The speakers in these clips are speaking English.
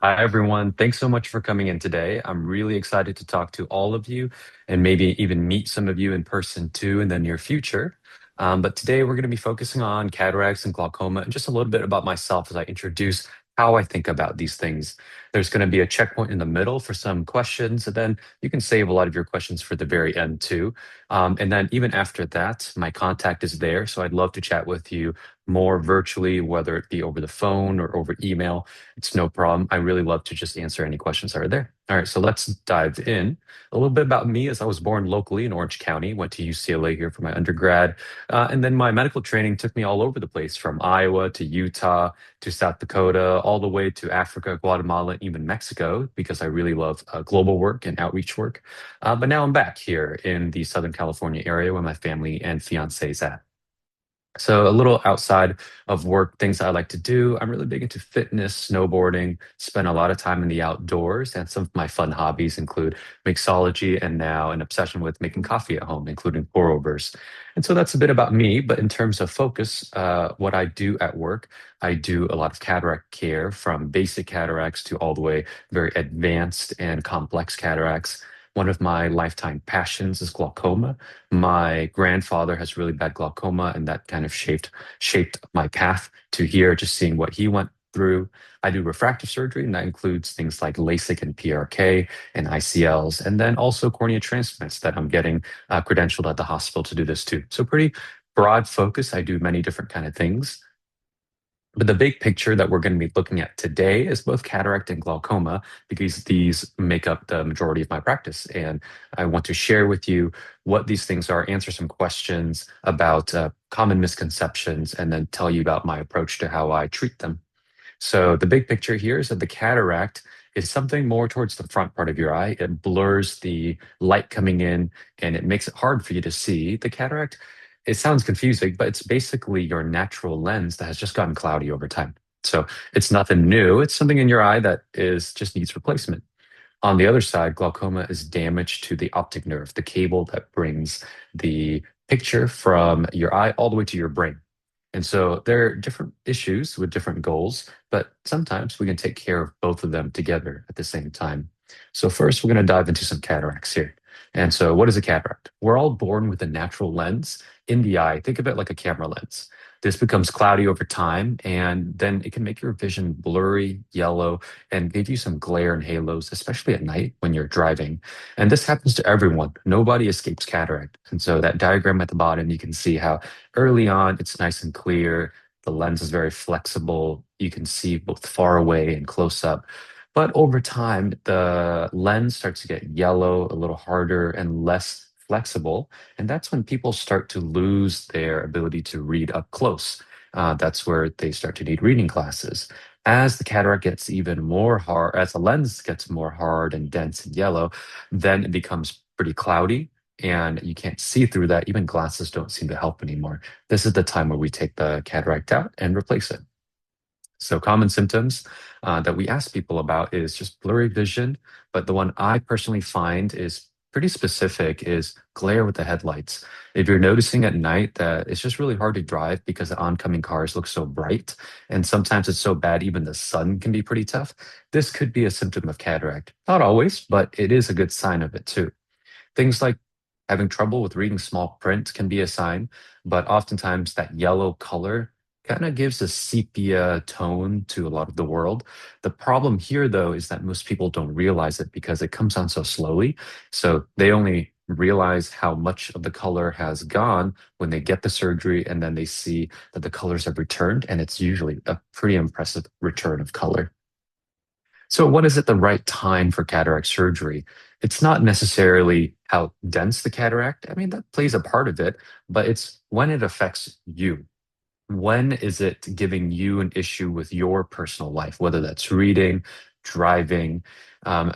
Hi, everyone. Thanks so much for coming in today. I'm really excited to talk to all of you and maybe even meet some of you in person too in the near future. But today we're going to be focusing on cataracts and glaucoma and just a little bit about myself as I introduce how I think about these things. There's going to be a checkpoint in the middle for some questions, and then you can save a lot of your questions for the very end too. And then even after that, my contact is there. So I'd love to chat with you more virtually, whether it be over the phone or over email. It's no problem. I really love to just answer any questions that are there. All right, so let's dive in. A little bit about me is I was born locally in Orange County, went to UCLA here for my undergrad, and then my medical training took me all over the place from Iowa to Utah to South Dakota, all the way to Africa, Guatemala, even Mexico, because I really love global work and outreach work. But now I'm back here in the Southern California area where my family and fiance is at. So a little outside of work, things I like to do. I'm really big into fitness, snowboarding, spend a lot of time in the outdoors, and some of my fun hobbies include mixology and now an obsession with making coffee at home, including pour overs. And so that's a bit about me. But in terms of focus, what I do at work, I do a lot of cataract care from basic cataracts to all the way very advanced and complex cataracts. One of my lifetime passions is glaucoma. My grandfather has really bad glaucoma, and that kind of shaped my path to here, just seeing what he went through. I do refractive surgery, and that includes things like LASIK and PRK and ICLs, and then also cornea transplants that I'm getting credentialed at the hospital to do this too. So pretty broad focus. I do many different kind of things. But the big picture that we're going to be looking at today is both cataract and glaucoma because these make up the majority of my practice. And I want to share with you what these things are, answer some questions about common misconceptions, and then tell you about my approach to how I treat them. So the big picture here is that the cataract is something more towards the front part of your eye. It blurs the light coming in and it makes it hard for you to see. The cataract, it sounds confusing, but it's basically your natural lens that has just gotten cloudy over time. So it's nothing new. It's something in your eye that is just needs replacement. On the other side, glaucoma is damage to the optic nerve, the cable that brings the picture from your eye all the way to your brain. And so there are different issues with different goals, but sometimes we can take care of both of them together at the same time. So first, we're going to dive into some cataracts here. And so what is a cataract? We're all born with a natural lens in the eye. Think of it like a camera lens. This becomes cloudy over time, and then it can make your vision blurry, yellow, and give you some glare and halos, especially at night when you're driving. And this happens to everyone. Nobody escapes cataract. And so that diagram at the bottom, you can see how early on it's nice and clear. The lens is very flexible. You can see both far away and close up. But over time, the lens starts to get yellow, a little harder, and less flexible. And that's when people start to lose their ability to read up close. That's where they start to need reading glasses. As the cataract gets even more hard, as the lens gets more hard and dense and yellow, then it becomes pretty cloudy and you can't see through that. Even glasses don't seem to help anymore. This is the time where we take the cataract out and replace it. So common symptoms that we ask people about is just blurry vision, but the one I personally find is pretty specific is glare with the headlights. If you're noticing at night that it's just really hard to drive because the oncoming cars look so bright, and sometimes it's so bad even the sun can be pretty tough, this could be a symptom of cataract. Not always, but it is a good sign of it too. Things like having trouble with reading small print can be a sign, but oftentimes that yellow color kind of gives a sepia tone to a lot of the world. The problem here, though, is that most people don't realize it because it comes on so slowly. So they only realize how much of the color has gone when they get the surgery, and then they see that the colors have returned, and it's usually a pretty impressive return of color. So, what is it the right time for cataract surgery? It's not necessarily how dense the cataract, I mean, that plays a part of it, but it's when it affects you. When is it giving you an issue with your personal life, whether that's reading, driving?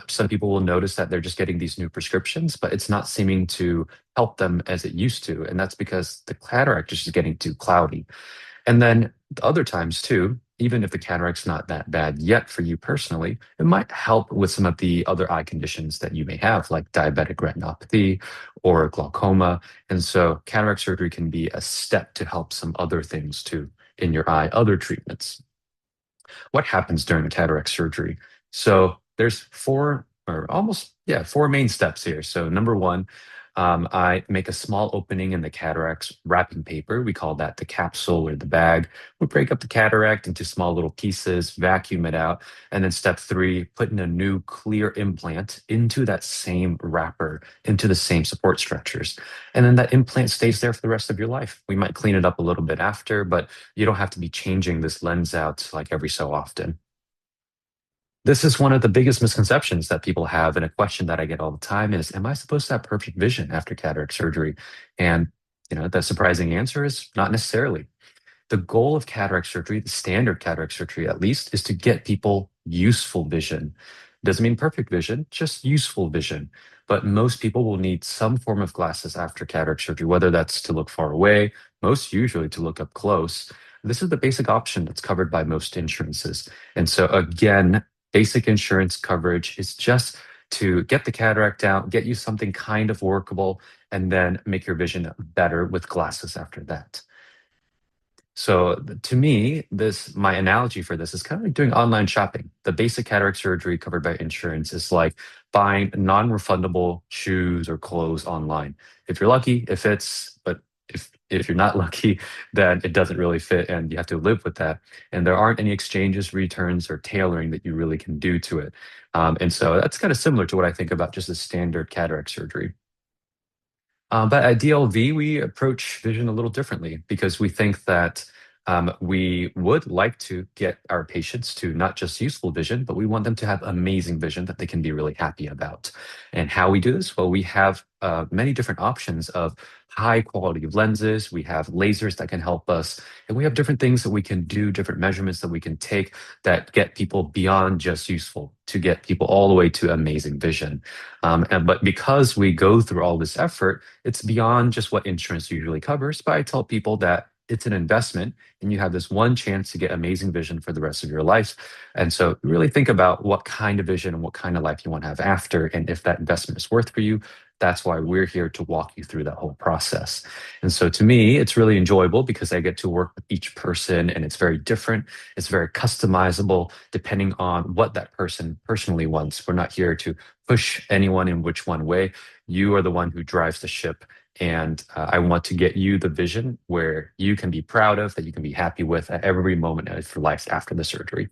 Some people will notice that they're just getting these new prescriptions, but it's not seeming to help them as it used to. And that's because the cataract is just getting too cloudy. And then the other times too, even if the cataract's not that bad yet for you personally, it might help with some of the other eye conditions that you may have, like diabetic retinopathy or glaucoma. And so cataract surgery can be a step to help some other things too in your eye, other treatments. What happens during cataract surgery? So there's four or almost, yeah, four main steps here. So number one, I make a small opening in the cataract's wrapping paper. We call that the capsule or the bag. We break up the cataract into small little pieces, vacuum it out. And then step three, put in a new clear implant into that same wrapper, into the same support structures. And then that implant stays there for the rest of your life. We might clean it up a little bit after, but you don't have to be changing this lens out like every so often. This is one of the biggest misconceptions that people have, and a question that I get all the time is, am I supposed to have perfect vision after cataract surgery? And the surprising answer is not necessarily. The goal of cataract surgery, the standard cataract surgery at least, is to get people useful vision. Doesn't mean perfect vision, just useful vision. But most people will need some form of glasses after cataract surgery, whether that's to look far away, most usually to look up close. This is the basic option that's covered by most insurances. And so, again, basic insurance coverage is just to get the cataract out, get you something kind of workable, and then make your vision better with glasses after that. So to me, this my analogy for this is kind of like doing online shopping. The basic cataract surgery covered by insurance is like buying non-refundable shoes or clothes online. If you're lucky, it fits, but if you're not lucky, then it doesn't really fit and you have to live with that. And there aren't any exchanges, returns, or tailoring that you really can do to it. And so that's kind of similar to what I think about just a standard cataract surgery. But at DLV, we approach vision a little differently because we think that we would like to get our patients to not just useful vision, but we want them to have amazing vision that they can be really happy about. And how we do this? Well, we have many different options of high quality lenses. We have lasers that can help us, and we have different things that we can do, different measurements that we can take that get people beyond just useful to get people all the way to amazing vision. But because we go through all this effort, it's beyond just what insurance usually covers. But I tell people that it's an investment and you have this one chance to get amazing vision for the rest of your life. And so really think about what kind of vision and what kind of life you want to have after. And if that investment is worth for you, that's why we're here to walk you through that whole process. And so to me, it's really enjoyable because I get to work with each person and it's very different. It's very customizable depending on what that person personally wants. We're not here to push anyone in which one way. You are the one who drives the ship. And I want to get you the vision where you can be proud of, that you can be happy with at every moment of your life after the surgery.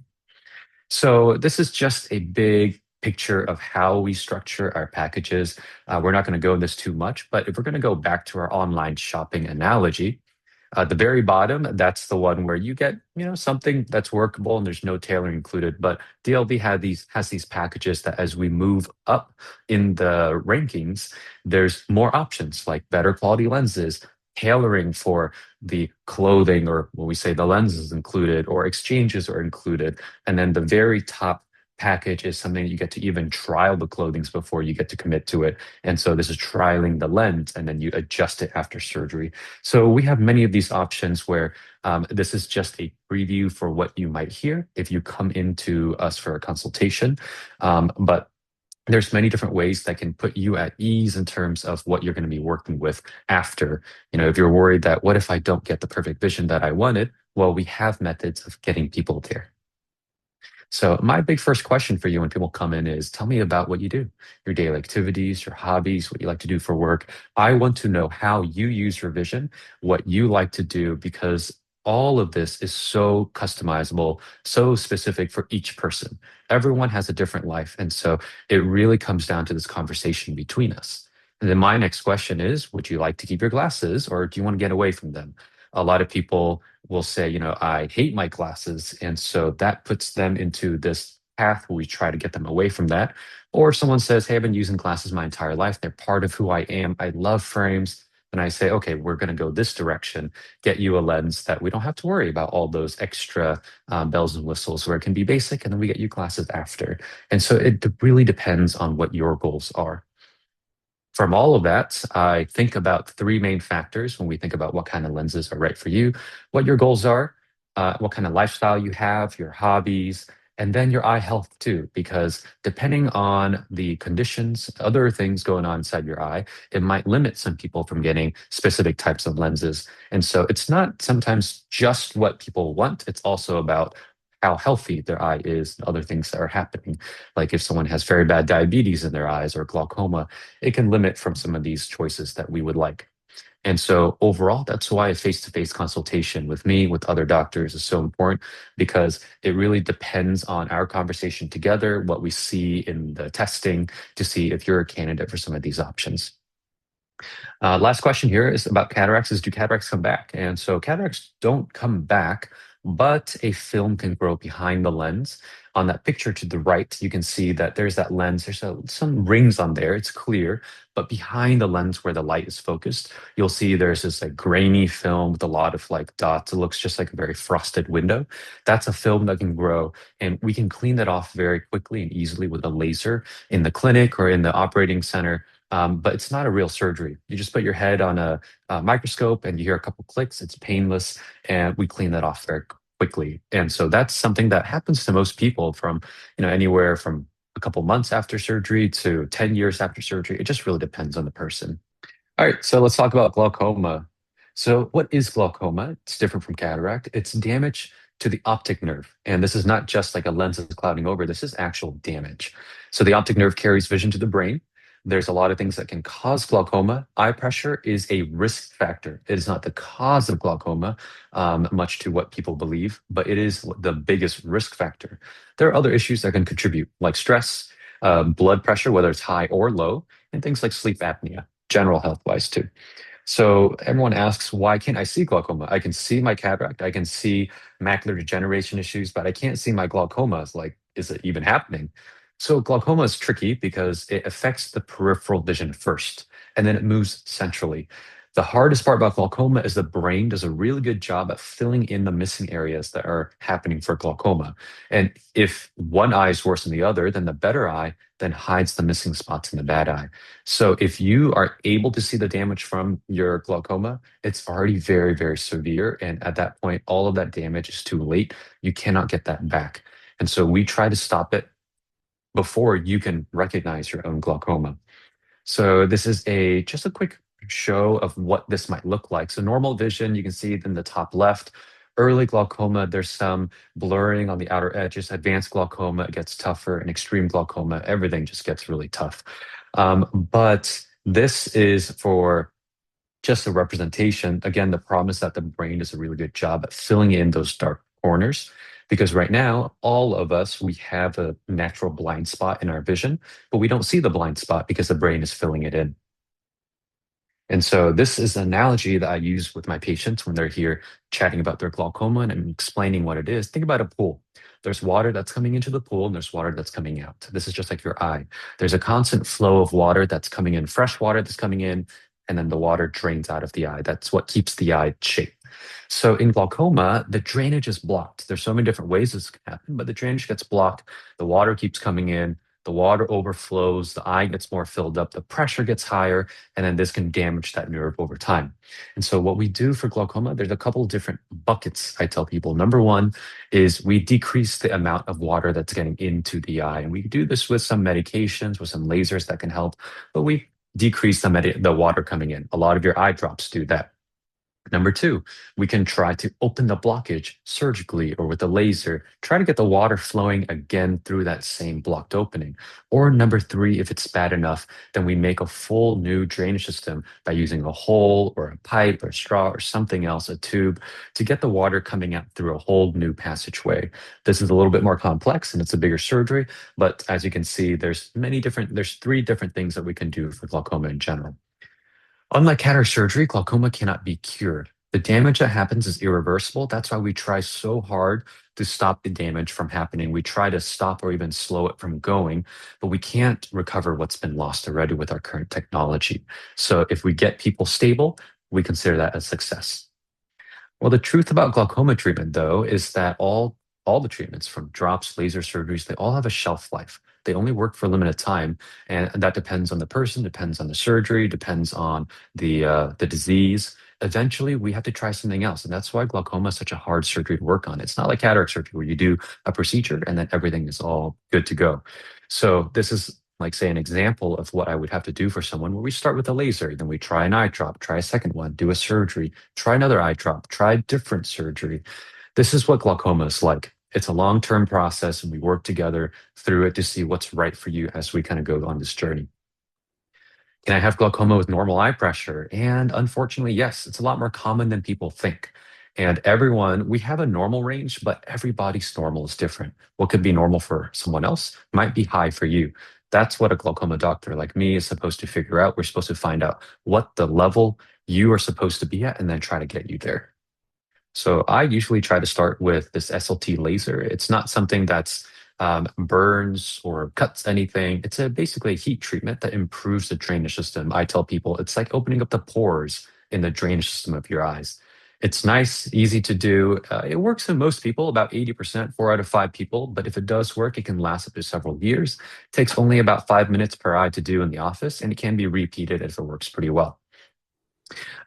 So this is just a big picture of how we structure our packages. We're not going to go in this too much, but if we're going to go back to our online shopping analogy, the very bottom, that's the one where you get, something that's workable and there's no tailoring included. But DLB has these packages that as we move up in the rankings, there's more options like better quality lenses, tailoring for the clothing, or when we say the lenses included, or exchanges are included. And then the very top package is something you get to even trial the clothings before you get to commit to it. And so this is trialing the lens and then you adjust it after surgery. So we have many of these options where this is just a preview for what you might hear if you come into us for a consultation. But there's many different ways that can put you at ease in terms of what you're going to be working with after. If you're worried that what if I don't get the perfect vision that I wanted? Well, we have methods of getting people there. So my big first question for you when people come in is tell me about what you do, your daily activities, your hobbies, what you like to do for work. I want to know how you use your vision, what you like to do, because all of this is so customizable, so specific for each person. Everyone has a different life. And so it really comes down to this conversation between us. And then my next question is, would you like to keep your glasses or do you want to get away from them? A lot of people will say, I hate my glasses. And so that puts them into this path where we try to get them away from that. Or someone says, hey, I've been using glasses my entire life. They're part of who I am. I love frames. And I say, okay, we're going to go this direction, get you a lens that we don't have to worry about all those extra bells and whistles where it can be basic. And then we get you glasses after. And so it really depends on what your goals are. From all of that, I think about three main factors when we think about what kind of lenses are right for you, what your goals are, what kind of lifestyle you have, your hobbies, and then your eye health too. Because depending on the conditions, other things going on inside your eye, it might limit some people from getting specific types of lenses. And so it's not sometimes just what people want, it's also about how healthy their eye is and other things that are happening. Like if someone has very bad diabetes in their eyes or glaucoma, it can limit from some of these choices that we would like. And so overall, that's why a face-to-face consultation with me, with other doctors is so important because it really depends on our conversation together, what we see in the testing to see if you're a candidate for some of these options. Last question here is about cataracts is do cataracts come back? And so cataracts don't come back, but a film can grow behind the lens. On that picture to the right, you can see that there's that lens. There's some rings on there. It's clear, but behind the lens where the light is focused, you'll see there's this like grainy film with a lot of like dots. It looks just like a very frosted window. That's a film that can grow, and we can clean that off very quickly and easily with a laser in the clinic or in the operating center, but it's not a real surgery. You just put your head on a microscope and you hear a couple clicks. It's painless, and we clean that off very quickly. And so that's something that happens to most people from, anywhere from a couple months after surgery to 10 years after surgery. It just really depends on the person. All right, so let's talk about glaucoma. So, what is glaucoma? It's different from cataract. It's damage to the optic nerve. And this is not just like a lens that's clouding over, this is actual damage. So, the optic nerve carries vision to the brain. There's a lot of things that can cause glaucoma. Eye pressure is a risk factor. It is not the cause of glaucoma, much to what people believe, but it is the biggest risk factor. There are other issues that can contribute, like stress, blood pressure, whether it's high or low, and things like sleep apnea, general health wise too. So everyone asks, why can't I see glaucoma? I can see my cataract, I can see macular degeneration issues, but I can't see my glaucoma. It's like, is it even happening? So glaucoma is tricky because it affects the peripheral vision first, and then it moves centrally. The hardest part about glaucoma is the brain does a really good job at filling in the missing areas that are happening for glaucoma. And if one eye is worse than the other, then the better eye then hides the missing spots in the bad eye. So if you are able to see the damage from your glaucoma, it's already very, very severe. And at that point, all of that damage is too late. You cannot get that back. And so we try to stop it before you can recognize your own glaucoma. So this is a just a quick show of what this might look like. So normal vision, you can see it in the top left. Early glaucoma, there's some blurring on the outer edges. Advanced glaucoma, it gets tougher, and extreme glaucoma, everything just gets really tough. But this is for just a representation. Again, the problem is that the brain does a really good job at filling in those dark corners. Because right now, all of us, we have a natural blind spot in our vision, but we don't see the blind spot because the brain is filling it in. And so this is an analogy that I use with my patients when they're here chatting about their glaucoma and I'm explaining what it is. Think about a pool. There's water that's coming into the pool and there's water that's coming out. This is just like your eye. There's a constant flow of water that's coming in, fresh water that's coming in, and then the water drains out of the eye. That's what keeps the eye shape. So in glaucoma, the drainage is blocked. There's so many different ways this can happen, but the drainage gets blocked. The water keeps coming in. The water overflows. The eye gets more filled up. The pressure gets higher, and then this can damage that nerve over time. And so what we do for glaucoma, there's a couple of different buckets I tell people. Number one is we decrease the amount of water that's getting into the eye. And we do this with some medications, with some lasers that can help, but we decrease the water coming in. A lot of your eye drops do that. Number two, we can try to open the blockage surgically or with a laser, try to get the water flowing again through that same blocked opening. Or number three, if it's bad enough, then we make a full new drainage system by using a hole or a pipe or straw or something else, a tube, to get the water coming out through a whole new passageway. This is a little bit more complex and it's a bigger surgery, but as you can see, there's three different things that we can do for glaucoma in general. Unlike cataract surgery, glaucoma cannot be cured. The damage that happens is irreversible. That's why we try so hard to stop the damage from happening. We try to stop or even slow it from going, but we can't recover what's been lost already with our current technology. So if we get people stable, we consider that a success. Well, the truth about glaucoma treatment, though, is that all the treatments from drops, laser surgeries, they all have a shelf life. They only work for a limited time, and that depends on the person, depends on the surgery, depends on the disease. Eventually, we have to try something else, and that's why glaucoma is such a hard surgery to work on. It's not like cataract surgery where you do a procedure and then everything is all good to go. So this is like say an example of what I would have to do for someone where we start with a laser, then we try an eye drop, try a second one, do a surgery, try another eye drop, try different surgery. This is what glaucoma is like. It's a long-term process, and we work together through it to see what's right for you as we kind of go on this journey. Can I have glaucoma with normal eye pressure? And unfortunately, yes, it's a lot more common than people think. And everyone, we have a normal range, but everybody's normal is different. What could be normal for someone else might be high for you. That's what a glaucoma doctor like me is supposed to figure out. We're supposed to find out what the level you are supposed to be at and then try to get you there. So I usually try to start with this SLT laser. It's not something that's burns or cuts anything. It's a basically a heat treatment that improves the drainage system. I tell people it's like opening up the pores in the drainage system of your eyes. It's nice, easy to do. It works in most people, about 80%, 4 out of 5 people. But if it does work, it can last up to several years. It takes only about 5 minutes per eye to do in the office, and it can be repeated if it works pretty well.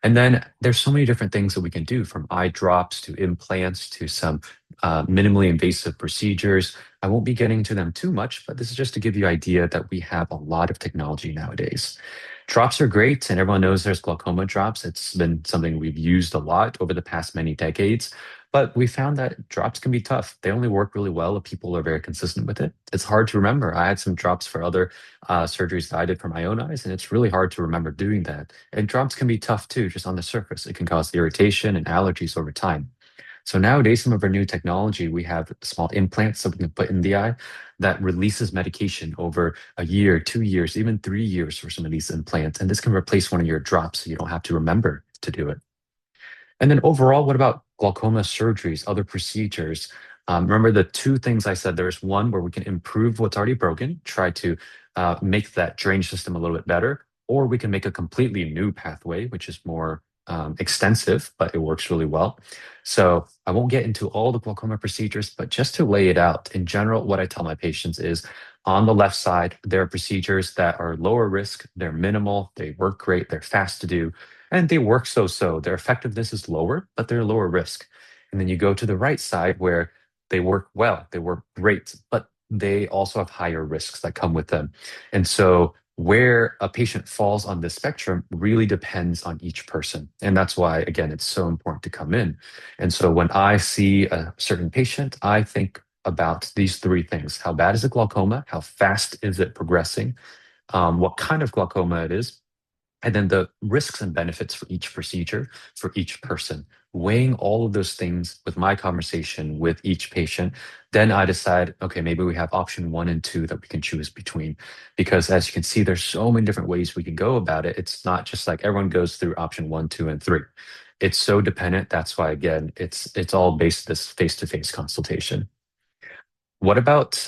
And then there's so many different things that we can do, from eye drops to implants to some minimally invasive procedures. I won't be getting to them too much, but this is just to give you an idea that we have a lot of technology nowadays. Drops are great, and everyone knows there's glaucoma drops. It's been something we've used a lot over the past many decades. But we found that drops can be tough. They only work really well if people are very consistent with it. It's hard to remember. I had some drops for other surgeries that I did for my own eyes, and it's really hard to remember doing that. And drops can be tough too, just on the surface. It can cause irritation and allergies over time. So nowadays, some of our new technology, we have small implants that we can put in the eye that releases medication over a year, 2 years, even 3 years for some of these implants. And this can replace one of your drops so you don't have to remember to do it. And then overall, what about glaucoma surgeries, other procedures? Remember the two things I said. There's one where we can improve what's already broken, try to make that drainage system a little bit better, or we can make a completely new pathway, which is more extensive, but it works really well. So I won't get into all the glaucoma procedures, but just to lay it out, in general, what I tell my patients is on the left side, there are procedures that are lower risk, they're minimal, they work great, they're fast to do, and they work so. Their effectiveness is lower, but they're lower risk. And then you go to the right side where they work well, they work great, but they also have higher risks that come with them. And so where a patient falls on this spectrum really depends on each person. And that's why, again, it's so important to come in. And so when I see a certain patient, I think about these three things. How bad is the glaucoma? How fast is it progressing? What kind of glaucoma it is? And then the risks and benefits for each procedure for each person, weighing all of those things with my conversation with each patient. Then I decide, okay, maybe we have option one and two that we can choose between. Because as you can see, there's so many different ways we can go about it. It's not just like everyone goes through option one, two, and three. It's so dependent. That's why, again, it's all based this face-to-face consultation. What about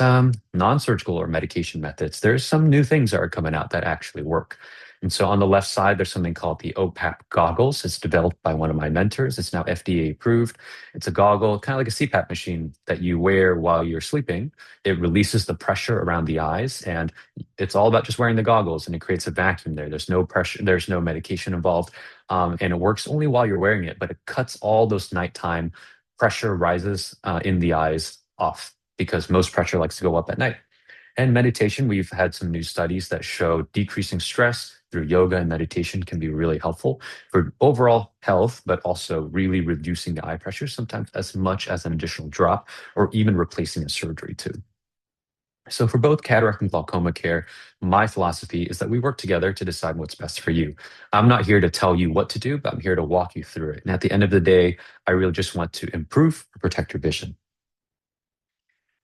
non-surgical or medication methods? There's some new things that are coming out that actually work. And so on the left side, there's something called the OPAP goggles. It's developed by one of my mentors. It's now FDA approved. It's a goggle, kind of like a CPAP machine that you wear while you're sleeping. It releases the pressure around the eyes, and it's all about just wearing the goggles, and it creates a vacuum there. There's no pressure, there's no medication involved, and it works only while you're wearing it, but it cuts all those nighttime pressure rises in the eyes off because most pressure likes to go up at night. And meditation, we've had some new studies that show decreasing stress through yoga and meditation can be really helpful for overall health, but also really reducing the eye pressure, sometimes as much as an additional drop or even replacing a surgery too. So for both cataract and glaucoma care, my philosophy is that we work together to decide what's best for you. I'm not here to tell you what to do, but I'm here to walk you through it. And at the end of the day, I really just want to improve or protect your vision.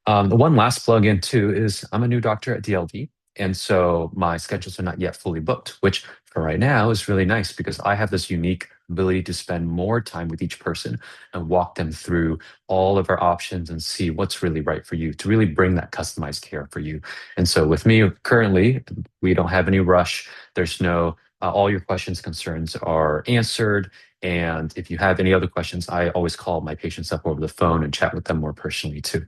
The one last plug-in too is I'm a new doctor at DLV, and so my schedules are not yet fully booked, which for right now is really nice because I have this unique ability to spend more time with each person and walk them through all of our options and see what's really right for you to really bring that customized care for you. And so with me currently, we don't have any rush. There's no all your questions, concerns are answered. And if you have any other questions, I always call my patients up over the phone and chat with them more personally too.